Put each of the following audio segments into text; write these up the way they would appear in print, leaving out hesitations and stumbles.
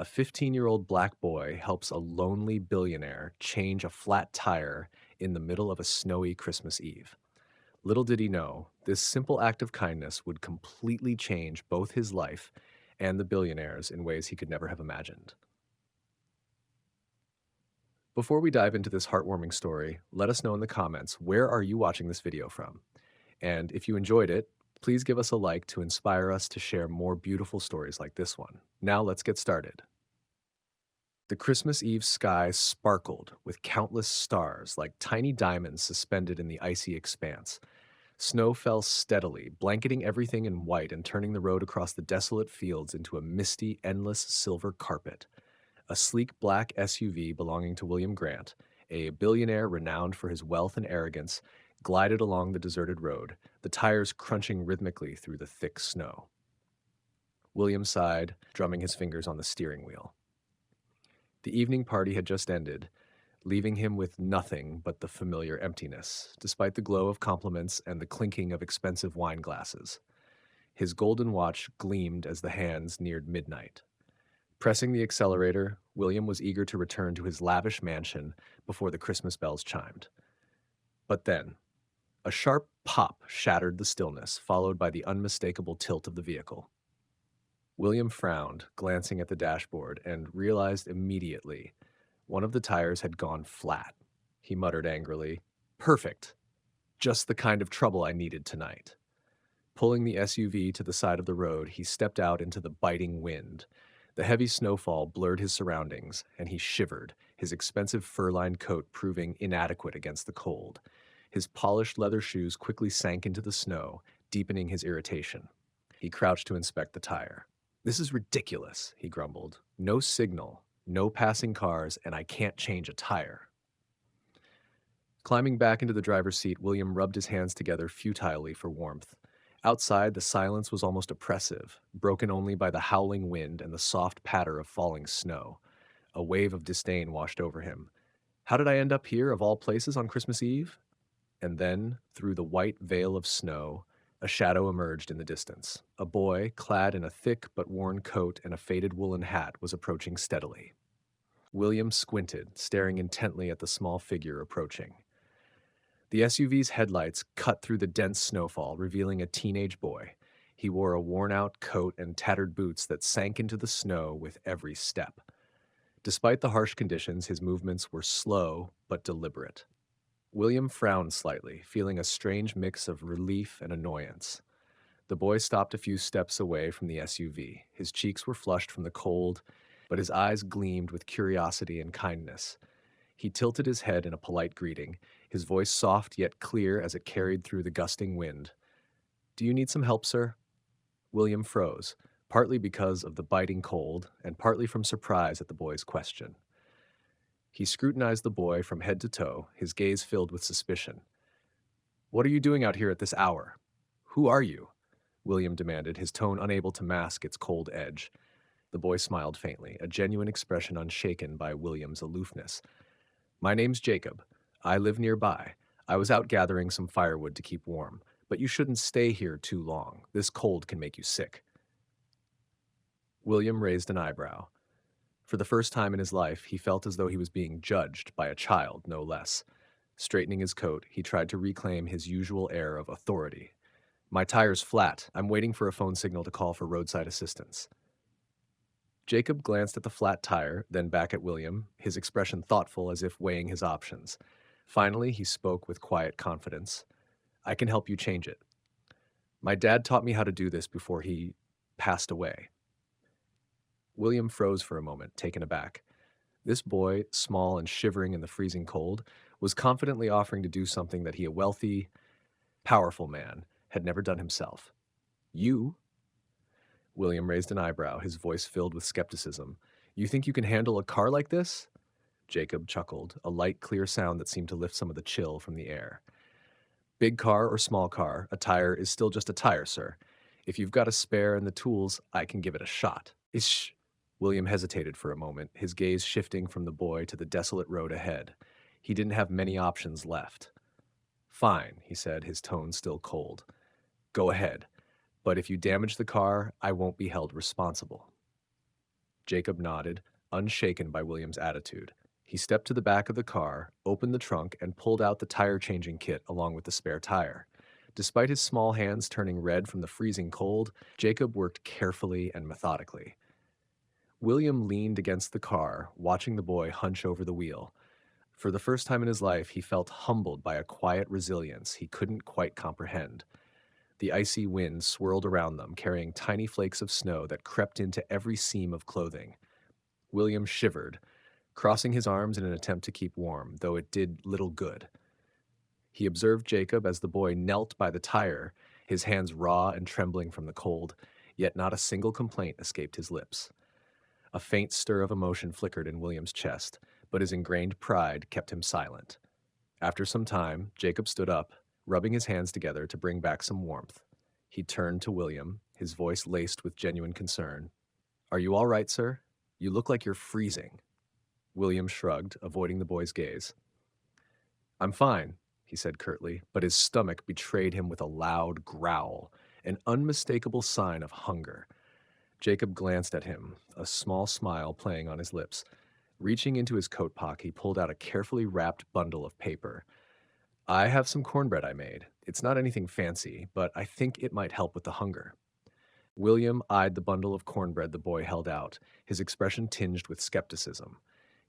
A 15-year-old black boy helps a lonely billionaire change a flat tire in the middle of a snowy Christmas Eve. Little did he know, this simple act of kindness would completely change both his life and the billionaire's in ways he could never have imagined. Before we dive into this heartwarming story, let us know in the comments, where are you watching this video from? And if you enjoyed it, please give us a like to inspire us to share more beautiful stories like this one. Now let's get started. The Christmas Eve sky sparkled with countless stars like tiny diamonds suspended in the icy expanse. Snow fell steadily, blanketing everything in white and turning the road across the desolate fields into a misty, endless silver carpet. A sleek black SUV belonging to William Grant, a billionaire renowned for his wealth and arrogance, glided along the deserted road, the tires crunching rhythmically through the thick snow. William sighed, drumming his fingers on the steering wheel. The evening party had just ended, leaving him with nothing but the familiar emptiness, despite the glow of compliments and the clinking of expensive wine glasses. His golden watch gleamed as the hands neared midnight. Pressing the accelerator, William was eager to return to his lavish mansion before the Christmas bells chimed. But then, a sharp pop shattered the stillness, followed by the unmistakable tilt of the vehicle. William frowned, glancing at the dashboard, and realized immediately one of the tires had gone flat. He muttered angrily, "Perfect! Just the kind of trouble I needed tonight." Pulling the SUV to the side of the road, he stepped out into the biting wind. The heavy snowfall blurred his surroundings, and he shivered, his expensive fur-lined coat proving inadequate against the cold. His polished leather shoes quickly sank into the snow, deepening his irritation. He crouched to inspect the tire. "This is ridiculous," he grumbled. "No signal, no passing cars, and I can't change a tire." Climbing back into the driver's seat, William rubbed his hands together futilely for warmth. Outside, the silence was almost oppressive, broken only by the howling wind and the soft patter of falling snow. A wave of disdain washed over him. How did I end up here, of all places, on Christmas Eve? And then, through the white veil of snow, a shadow emerged in the distance. A boy, clad in a thick but worn coat and a faded woolen hat, was approaching steadily. William squinted, staring intently at the small figure approaching. The SUV's headlights cut through the dense snowfall, revealing a teenage boy. He wore a worn-out coat and tattered boots that sank into the snow with every step. Despite the harsh conditions, his movements were slow but deliberate. William frowned slightly, feeling a strange mix of relief and annoyance. The boy stopped a few steps away from the SUV. His cheeks were flushed from the cold, but his eyes gleamed with curiosity and kindness. He tilted his head in a polite greeting, his voice soft yet clear as it carried through the gusting wind. "Do you need some help, sir?" William froze, partly because of the biting cold and partly from surprise at the boy's question. He scrutinized the boy from head to toe, his gaze filled with suspicion. "What are you doing out here at this hour? Who are you?" William demanded, his tone unable to mask its cold edge. The boy smiled faintly, a genuine expression unshaken by William's aloofness. "My name's Jacob. I live nearby. I was out gathering some firewood to keep warm, but you shouldn't stay here too long. This cold can make you sick." William raised an eyebrow. For the first time in his life, he felt as though he was being judged by a child, no less. Straightening his coat, he tried to reclaim his usual air of authority. "My tire's flat. I'm waiting for a phone signal to call for roadside assistance." Jacob glanced at the flat tire, then back at William, his expression thoughtful as if weighing his options. Finally, he spoke with quiet confidence. "I can help you change it. My dad taught me how to do this before he passed away." William froze for a moment, taken aback. This boy, small and shivering in the freezing cold, was confidently offering to do something that he, a wealthy, powerful man, had never done himself. "You?" William raised an eyebrow, his voice filled with skepticism. "You think you can handle a car like this?" Jacob chuckled, a light, clear sound that seemed to lift some of the chill from the air. "Big car or small car, a tire is still just a tire, sir. If you've got a spare and the tools, I can give it a shot." "Ish." William hesitated for a moment, his gaze shifting from the boy to the desolate road ahead. He didn't have many options left. "Fine," he said, his tone still cold. "Go ahead. But if you damage the car, I won't be held responsible." Jacob nodded, unshaken by William's attitude. He stepped to the back of the car, opened the trunk, and pulled out the tire changing kit along with the spare tire. Despite his small hands turning red from the freezing cold, Jacob worked carefully and methodically. William leaned against the car, watching the boy hunch over the wheel. For the first time in his life, he felt humbled by a quiet resilience he couldn't quite comprehend. The icy wind swirled around them, carrying tiny flakes of snow that crept into every seam of clothing. William shivered, crossing his arms in an attempt to keep warm, though it did little good. He observed Jacob as the boy knelt by the tire, his hands raw and trembling from the cold, yet not a single complaint escaped his lips. A faint stir of emotion flickered in William's chest, but his ingrained pride kept him silent. After some time, Jacob stood up, rubbing his hands together to bring back some warmth. He turned to William, his voice laced with genuine concern. "Are you all right, sir? You look like you're freezing." William shrugged, avoiding the boy's gaze. "I'm fine," he said curtly, but his stomach betrayed him with a loud growl, an unmistakable sign of hunger. Jacob glanced at him, a small smile playing on his lips. Reaching into his coat pocket, he pulled out a carefully wrapped bundle of paper. "I have some cornbread I made. It's not anything fancy, but I think it might help with the hunger." William eyed the bundle of cornbread the boy held out, his expression tinged with skepticism.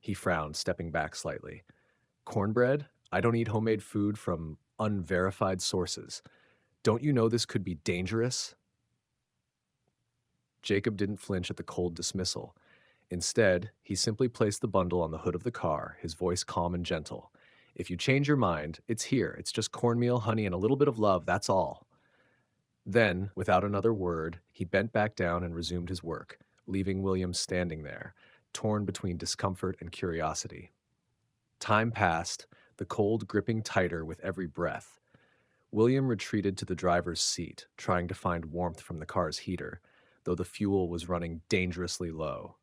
He frowned, stepping back slightly. "Cornbread? I don't eat homemade food from unverified sources. Don't you know this could be dangerous?" Jacob didn't flinch at the cold dismissal. Instead, he simply placed the bundle on the hood of the car, his voice calm and gentle. "If you change your mind, it's here. It's just cornmeal, honey, and a little bit of love, that's all." Then, without another word, he bent back down and resumed his work, leaving William standing there, torn between discomfort and curiosity. Time passed, the cold gripping tighter with every breath. William retreated to the driver's seat, trying to find warmth from the car's heater, though the fuel was running dangerously low.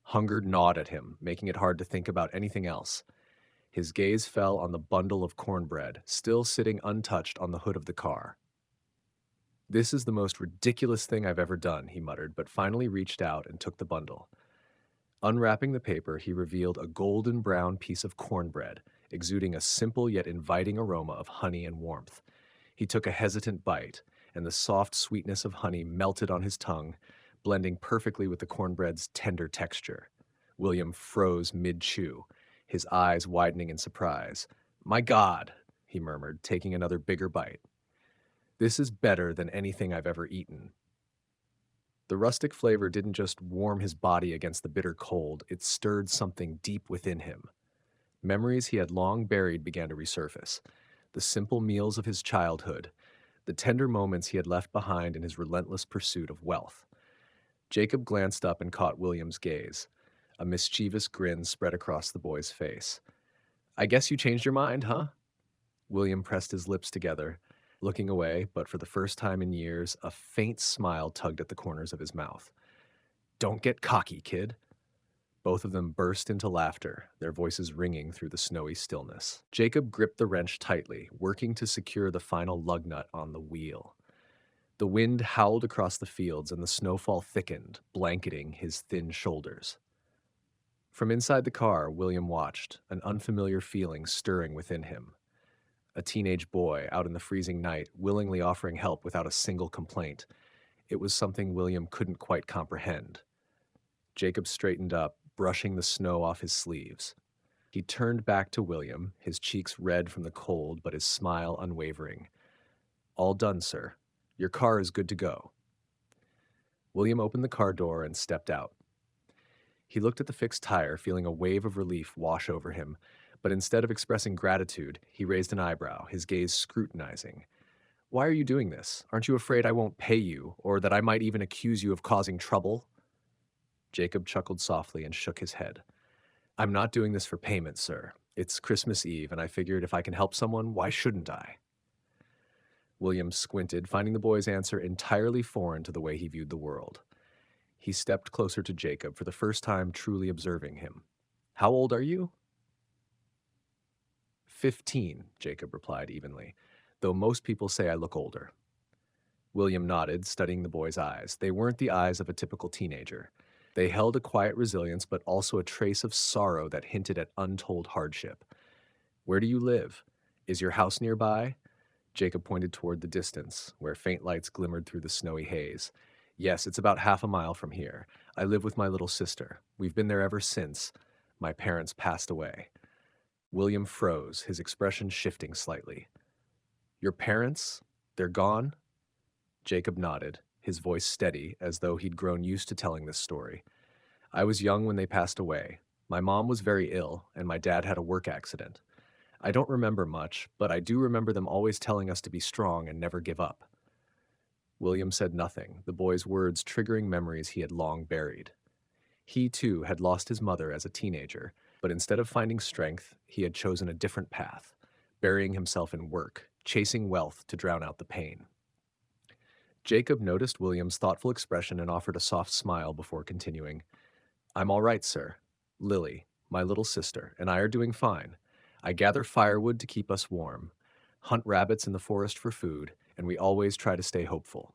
Hunger gnawed at him, making it hard to think about anything else. His gaze fell on the bundle of cornbread, still sitting untouched on the hood of the car. "This is the most ridiculous thing I've ever done," he muttered, but finally reached out and took the bundle. Unwrapping the paper, he revealed a golden brown piece of cornbread, exuding a simple yet inviting aroma of honey and warmth. He took a hesitant bite, and the soft sweetness of honey melted on his tongue, blending perfectly with the cornbread's tender texture. William froze mid-chew, his eyes widening in surprise. "My God," he murmured, taking another bigger bite. "This is better than anything I've ever eaten." The rustic flavor didn't just warm his body against the bitter cold, it stirred something deep within him. Memories he had long buried began to resurface. The simple meals of his childhood, the tender moments he had left behind in his relentless pursuit of wealth. Jacob glanced up and caught William's gaze. A mischievous grin spread across the boy's face. "I guess you changed your mind, huh?" William pressed his lips together, looking away, but for the first time in years, a faint smile tugged at the corners of his mouth. "Don't get cocky, kid." Both of them burst into laughter, their voices ringing through the snowy stillness. Jacob gripped the wrench tightly, working to secure the final lug nut on the wheel. The wind howled across the fields and the snowfall thickened, blanketing his thin shoulders. From inside the car, William watched, an unfamiliar feeling stirring within him. A teenage boy out in the freezing night, willingly offering help without a single complaint. It was something William couldn't quite comprehend. Jacob straightened up, brushing the snow off his sleeves. He turned back to William, his cheeks red from the cold, but his smile unwavering. "All done, sir. Your car is good to go." William opened the car door and stepped out. He looked at the fixed tire, feeling a wave of relief wash over him, but instead of expressing gratitude, he raised an eyebrow, his gaze scrutinizing. "Why are you doing this? Aren't you afraid I won't pay you, or that I might even accuse you of causing trouble?" Jacob chuckled softly and shook his head. "I'm not doing this for payment, sir. It's Christmas Eve, and I figured if I can help someone, why shouldn't I?" William squinted, finding the boy's answer entirely foreign to the way he viewed the world. He stepped closer to Jacob, for the first time truly observing him. "How old are you?" 15, Jacob replied evenly, though most people say I look older. William nodded, studying the boy's eyes. They weren't the eyes of a typical teenager. They held a quiet resilience, but also a trace of sorrow that hinted at untold hardship. Where do you live? Is your house nearby? Jacob pointed toward the distance, where faint lights glimmered through the snowy haze. Yes, it's about half a mile from here. I live with my little sister. We've been there ever since my parents passed away. William froze, his expression shifting slightly. Your parents? They're gone? Jacob nodded, his voice steady, as though he'd grown used to telling this story. I was young when they passed away. My mom was very ill, and my dad had a work accident. I don't remember much, but I do remember them always telling us to be strong and never give up. William said nothing, the boy's words triggering memories he had long buried. He, too, had lost his mother as a teenager, but instead of finding strength, he had chosen a different path, burying himself in work, chasing wealth to drown out the pain. Jacob noticed William's thoughtful expression and offered a soft smile before continuing. I'm all right, sir. Lily, my little sister, and I are doing fine. I gather firewood to keep us warm, hunt rabbits in the forest for food, and we always try to stay hopeful.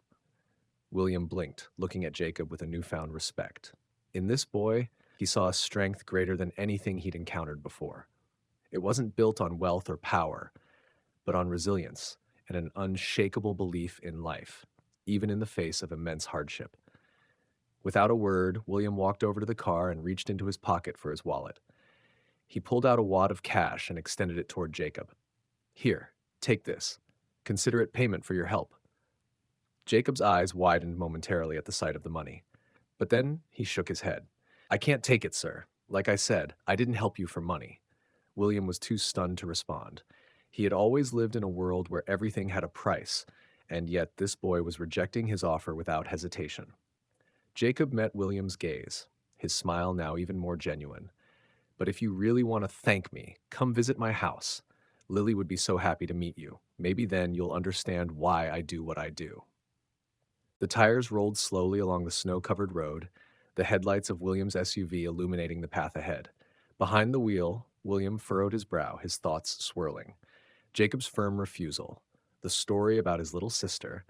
William blinked, looking at Jacob with a newfound respect. In this boy, he saw a strength greater than anything he'd encountered before. It wasn't built on wealth or power, but on resilience and an unshakable belief in life, even in the face of immense hardship. Without a word, William walked over to the car and reached into his pocket for his wallet. He pulled out a wad of cash and extended it toward Jacob. Here, take this. Consider it payment for your help. Jacob's eyes widened momentarily at the sight of the money. But then he shook his head. I can't take it, sir. Like I said, I didn't help you for money. William was too stunned to respond. He had always lived in a world where everything had a price, and yet this boy was rejecting his offer without hesitation. Jacob met William's gaze, his smile now even more genuine. But if you really want to thank me, come visit my house. Lily would be so happy to meet you. Maybe then you'll understand why I do what I do. The tires rolled slowly along the snow-covered road, the headlights of William's SUV illuminating the path ahead. Behind the wheel, William furrowed his brow, his thoughts swirling. Jacob's firm refusal, the story about his little sister,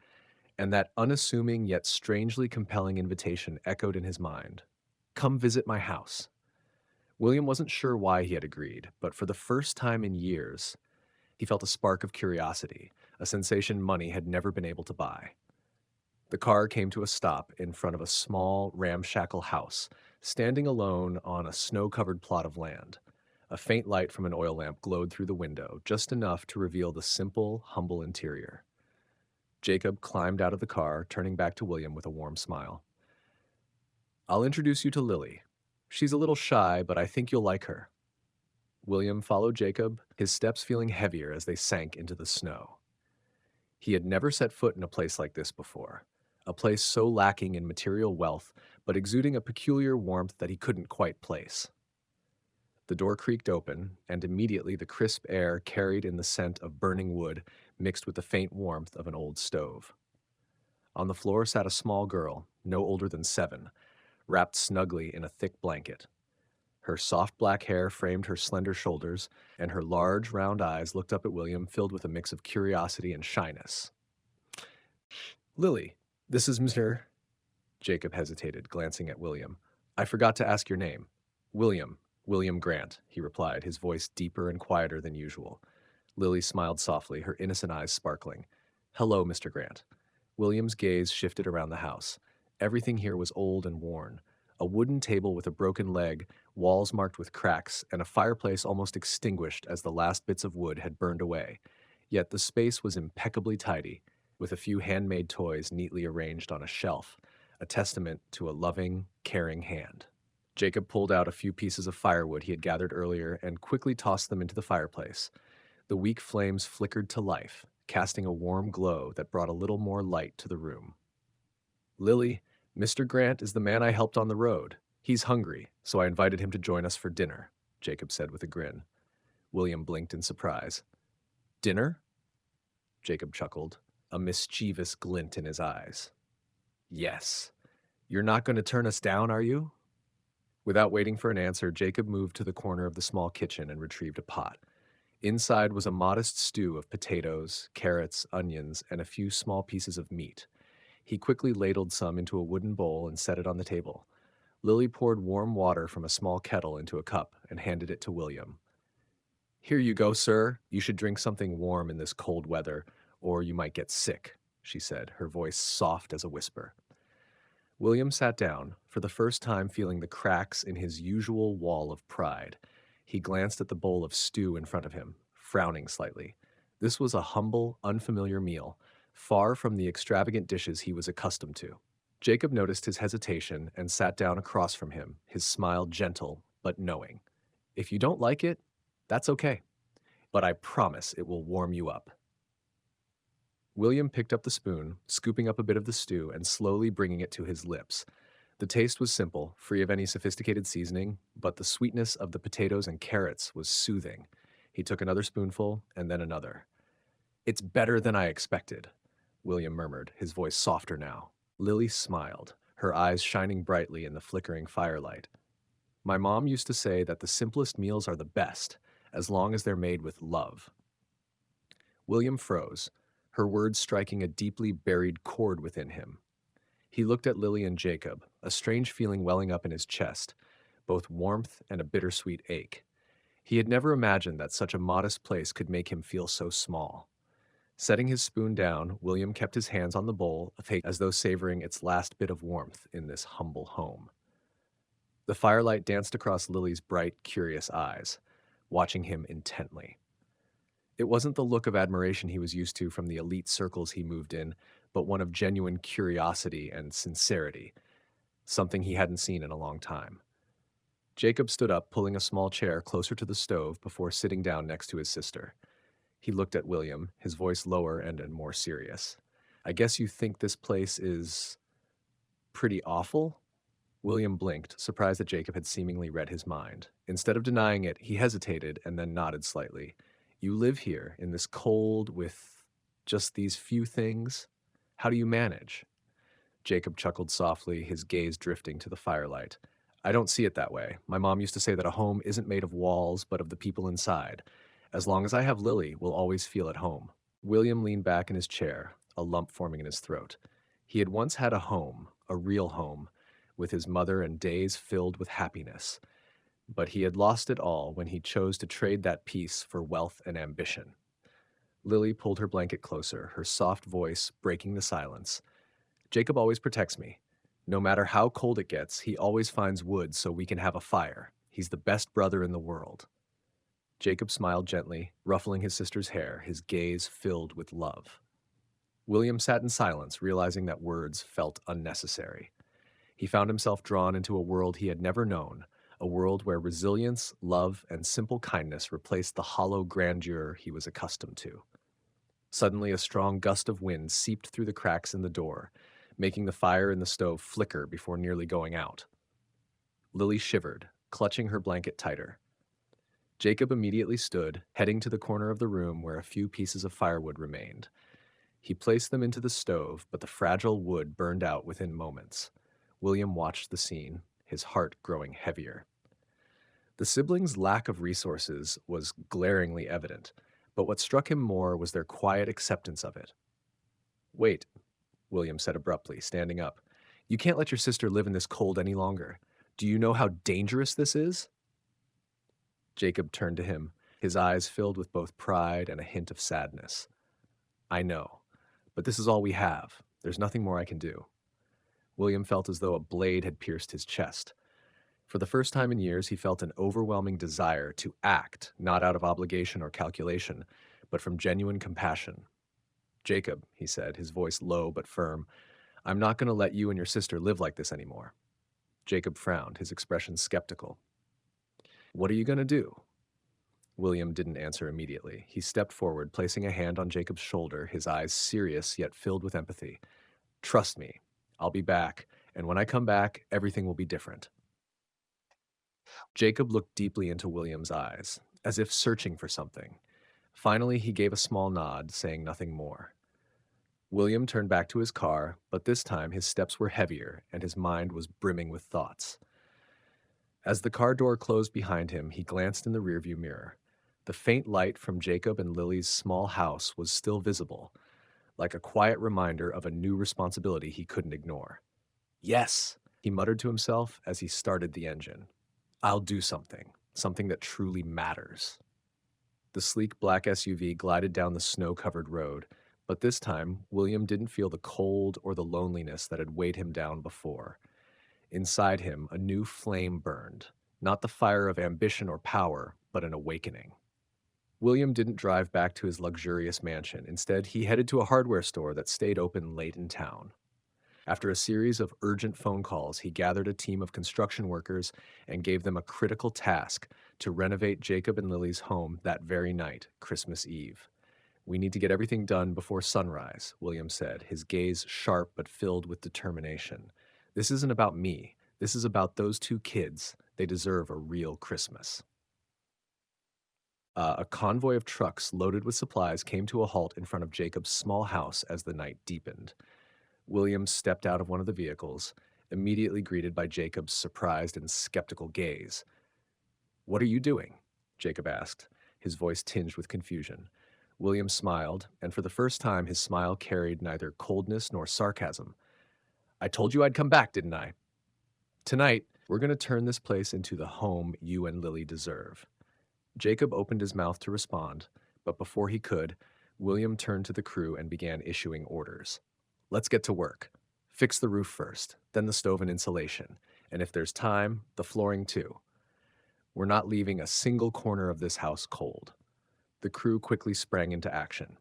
and that unassuming yet strangely compelling invitation echoed in his mind. Come visit my house. William wasn't sure why he had agreed, but for the first time in years, he felt a spark of curiosity, a sensation money had never been able to buy. The car came to a stop in front of a small, ramshackle house, standing alone on a snow-covered plot of land. A faint light from an oil lamp glowed through the window, just enough to reveal the simple, humble interior. Jacob climbed out of the car, turning back to William with a warm smile. I'll introduce you to Lily. She's a little shy, but I think you'll like her. William followed Jacob, his steps feeling heavier as they sank into the snow. He had never set foot in a place like this before, a place so lacking in material wealth, but exuding a peculiar warmth that he couldn't quite place. The door creaked open, and immediately the crisp air carried in the scent of burning wood mixed with the faint warmth of an old stove. On the floor sat a small girl, no older than 7, wrapped snugly in a thick blanket. Her soft black hair framed her slender shoulders, and her large, round eyes looked up at William, filled with a mix of curiosity and shyness. Lily, this is Mr. Jacob hesitated, glancing at William. I forgot to ask your name. William Grant, he replied, his voice deeper and quieter than usual. Lily smiled softly, her innocent eyes sparkling. Hello, Mr. Grant. William's gaze shifted around the house. Everything here was old and worn. A wooden table with a broken leg, walls marked with cracks, and a fireplace almost extinguished as the last bits of wood had burned away. Yet the space was impeccably tidy, with a few handmade toys neatly arranged on a shelf, a testament to a loving, caring hand. Jacob pulled out a few pieces of firewood he had gathered earlier and quickly tossed them into the fireplace. The weak flames flickered to life, casting a warm glow that brought a little more light to the room. Lily, Mr. Grant is the man I helped on the road. He's hungry, so I invited him to join us for dinner, Jacob said with a grin. William blinked in surprise. Dinner? Jacob chuckled, a mischievous glint in his eyes. Yes. You're not going to turn us down, are you? Without waiting for an answer, Jacob moved to the corner of the small kitchen and retrieved a pot. Inside was a modest stew of potatoes, carrots, onions, and a few small pieces of meat. He quickly ladled some into a wooden bowl and set it on the table. Lily poured warm water from a small kettle into a cup and handed it to William. Here you go, sir. You should drink something warm in this cold weather, or you might get sick, she said, her voice soft as a whisper. William sat down, for the first time feeling the cracks in his usual wall of pride. He glanced at the bowl of stew in front of him, frowning slightly. This was a humble, unfamiliar meal, far from the extravagant dishes he was accustomed to. Jacob noticed his hesitation and sat down across from him, his smile gentle but knowing. If you don't like it, that's okay, but I promise it will warm you up. William picked up the spoon, scooping up a bit of the stew and slowly bringing it to his lips. The taste was simple, free of any sophisticated seasoning, but the sweetness of the potatoes and carrots was soothing. He took another spoonful and then another. It's better than I expected, William murmured, his voice softer now. Lily smiled, her eyes shining brightly in the flickering firelight. My mom used to say that the simplest meals are the best, as long as they're made with love. William froze, her words striking a deeply buried chord within him. He looked at Lily and Jacob, a strange feeling welling up in his chest, both warmth and a bittersweet ache. He had never imagined that such a modest place could make him feel so small. Setting his spoon down, William kept his hands on the bowl, as though savoring its last bit of warmth in this humble home. The firelight danced across Lily's bright, curious eyes, watching him intently. It wasn't the look of admiration he was used to from the elite circles he moved in, but one of genuine curiosity and sincerity, something he hadn't seen in a long time. Jacob stood up, pulling a small chair closer to the stove before sitting down next to his sister. He looked at William, his voice lower and more serious. I guess you think this place is pretty awful? William blinked, surprised that Jacob had seemingly read his mind. Instead of denying it, he hesitated and then nodded slightly. You live here, in this cold, with just these few things? How do you manage? Jacob chuckled softly, his gaze drifting to the firelight. I don't see it that way. My mom used to say that a home isn't made of walls, but of the people inside. As long as I have Lily, we'll always feel at home. William leaned back in his chair, a lump forming in his throat. He had once had a home, a real home, with his mother and days filled with happiness. But he had lost it all when he chose to trade that peace for wealth and ambition. Lily pulled her blanket closer, her soft voice breaking the silence. Jacob always protects me. No matter how cold it gets, he always finds wood so we can have a fire. He's the best brother in the world. Jacob smiled gently, ruffling his sister's hair, his gaze filled with love. William sat in silence, realizing that words felt unnecessary. He found himself drawn into a world he had never known, a world where resilience, love, and simple kindness replaced the hollow grandeur he was accustomed to. Suddenly, a strong gust of wind seeped through the cracks in the door, making the fire in the stove flicker before nearly going out. Lily shivered, clutching her blanket tighter. Jacob immediately stood, heading to the corner of the room where a few pieces of firewood remained. He placed them into the stove, but the fragile wood burned out within moments. William watched the scene, his heart growing heavier. The siblings' lack of resources was glaringly evident, but what struck him more was their quiet acceptance of it. Wait, William said abruptly, standing up. You can't let your sister live in this cold any longer. Do you know how dangerous this is? Jacob turned to him, his eyes filled with both pride and a hint of sadness. I know, but this is all we have. There's nothing more I can do. William felt as though a blade had pierced his chest. For the first time in years, he felt an overwhelming desire to act, not out of obligation or calculation, but from genuine compassion. Jacob, he said, his voice low but firm, I'm not going to let you and your sister live like this anymore. Jacob frowned, his expression skeptical. What are you going to do? William didn't answer immediately. He stepped forward, placing a hand on Jacob's shoulder, his eyes serious yet filled with empathy. Trust me, I'll be back, and when I come back, everything will be different. Jacob looked deeply into William's eyes, as if searching for something. Finally, he gave a small nod, saying nothing more. William turned back to his car, but this time his steps were heavier and his mind was brimming with thoughts. As the car door closed behind him, he glanced in the rearview mirror. The faint light from Jacob and Lily's small house was still visible, like a quiet reminder of a new responsibility he couldn't ignore. Yes, He muttered to himself as he started the engine. I'll do something, something that truly matters. The sleek black SUV glided down the snow-covered road, but this time, William didn't feel the cold or the loneliness that had weighed him down before. Inside him, a new flame burned, not the fire of ambition or power, but an awakening. William didn't drive back to his luxurious mansion. Instead, he headed to a hardware store that stayed open late in town. After a series of urgent phone calls, he gathered a team of construction workers and gave them a critical task to renovate Jacob and Lily's home that very night, Christmas Eve. We need to get everything done before sunrise, William said, his gaze sharp but filled with determination. This isn't about me. This is about those two kids. They deserve a real Christmas. A convoy of trucks loaded with supplies came to a halt in front of Jacob's small house as the night deepened. William stepped out of one of the vehicles, immediately greeted by Jacob's surprised and skeptical gaze. What are you doing? Jacob asked, his voice tinged with confusion. William smiled, and for the first time his smile carried neither coldness nor sarcasm. I told you I'd come back, didn't I? Tonight, we're going to turn this place into the home you and Lily deserve. Jacob opened his mouth to respond, but before he could, William turned to the crew and began issuing orders. Let's get to work. Fix the roof first, then the stove and insulation, and if there's time, the flooring too. We're not leaving a single corner of this house cold. The crew quickly sprang into action.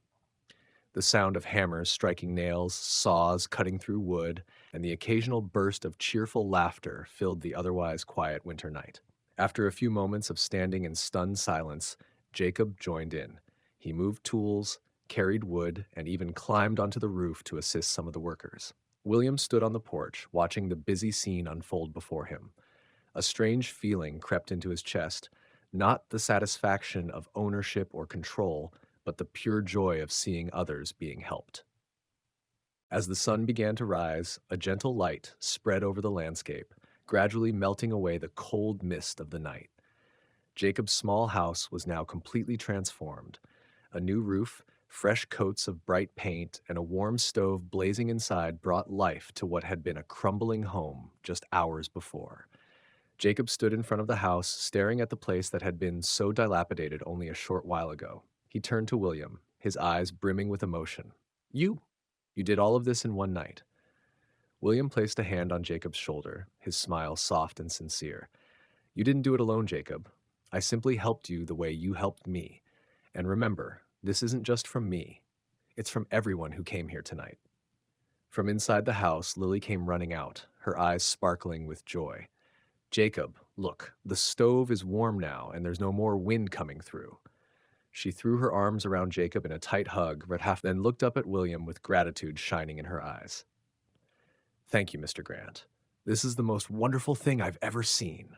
The sound of hammers striking nails, saws cutting through wood, and the occasional burst of cheerful laughter filled the otherwise quiet winter night. After a few moments of standing in stunned silence, Jacob joined in. He moved tools, carried wood, and even climbed onto the roof to assist some of the workers. William stood on the porch, watching the busy scene unfold before him. A strange feeling crept into his chest, not the satisfaction of ownership or control, but the pure joy of seeing others being helped. As the sun began to rise, a gentle light spread over the landscape, gradually melting away the cold mist of the night. Jacob's small house was now completely transformed. A new roof, fresh coats of bright paint, and a warm stove blazing inside brought life to what had been a crumbling home just hours before. Jacob stood in front of the house, staring at the place that had been so dilapidated only a short while ago. He turned to William, his eyes brimming with emotion. You did all of this in one night. William placed a hand on Jacob's shoulder, his smile soft and sincere. You didn't do it alone, Jacob. I simply helped you the way you helped me. And remember, this isn't just from me. It's from everyone who came here tonight. From inside the house, Lily came running out, her eyes sparkling with joy. Jacob, look, the stove is warm now, and there's no more wind coming through. She threw her arms around Jacob in a tight hug, then looked up at William with gratitude shining in her eyes. Thank you, Mr. Grant. This is the most wonderful thing I've ever seen.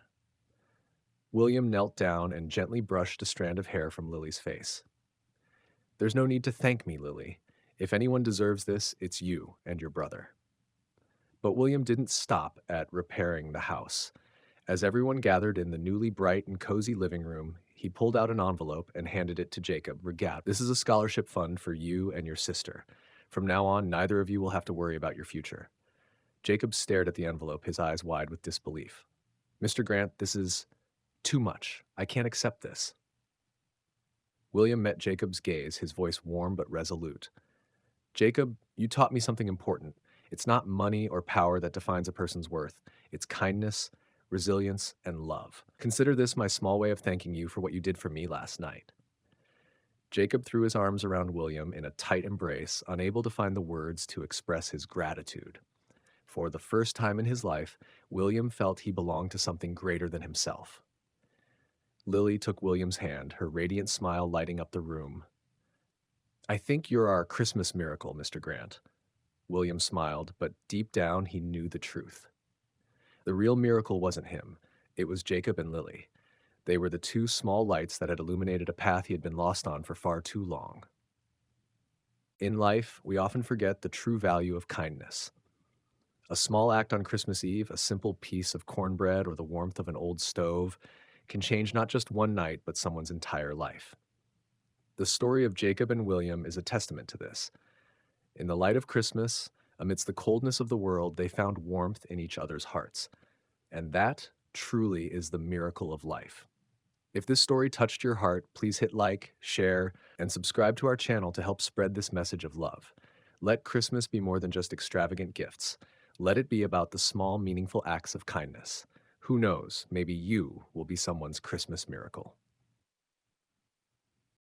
William knelt down and gently brushed a strand of hair from Lily's face. There's no need to thank me, Lily. If anyone deserves this, it's you and your brother. But William didn't stop at repairing the house. As everyone gathered in the newly bright and cozy living room, he pulled out an envelope and handed it to Jacob. This is a scholarship fund for you and your sister. From now on, neither of you will have to worry about your future. Jacob stared at the envelope, his eyes wide with disbelief. Mr. Grant, this is too much. I can't accept this. William met Jacob's gaze, his voice warm but resolute. Jacob, you taught me something important. It's not money or power that defines a person's worth. It's kindness, resilience, and love. Consider this my small way of thanking you for what you did for me last night. Jacob threw his arms around William in a tight embrace, unable to find the words to express his gratitude. For the first time in his life, William felt he belonged to something greater than himself. Lily took William's hand, her radiant smile lighting up the room. I think you're our Christmas miracle, Mr. Grant. William smiled, but deep down he knew the truth. The real miracle wasn't him. It was Jacob and Lily. They were the two small lights that had illuminated a path he had been lost on for far too long. In life, we often forget the true value of kindness. A small act on Christmas Eve, a simple piece of cornbread or the warmth of an old stove, can change not just one night, but someone's entire life. The story of Jacob and William is a testament to this. In the light of Christmas, Amidst the coldness of the world, they found warmth in each other's hearts. And that truly is the miracle of life. If this story touched your heart, please hit like, share, and subscribe to our channel to help spread this message of love. Let Christmas be more than just extravagant gifts. Let it be about the small, meaningful acts of kindness. Who knows, maybe you will be someone's Christmas miracle.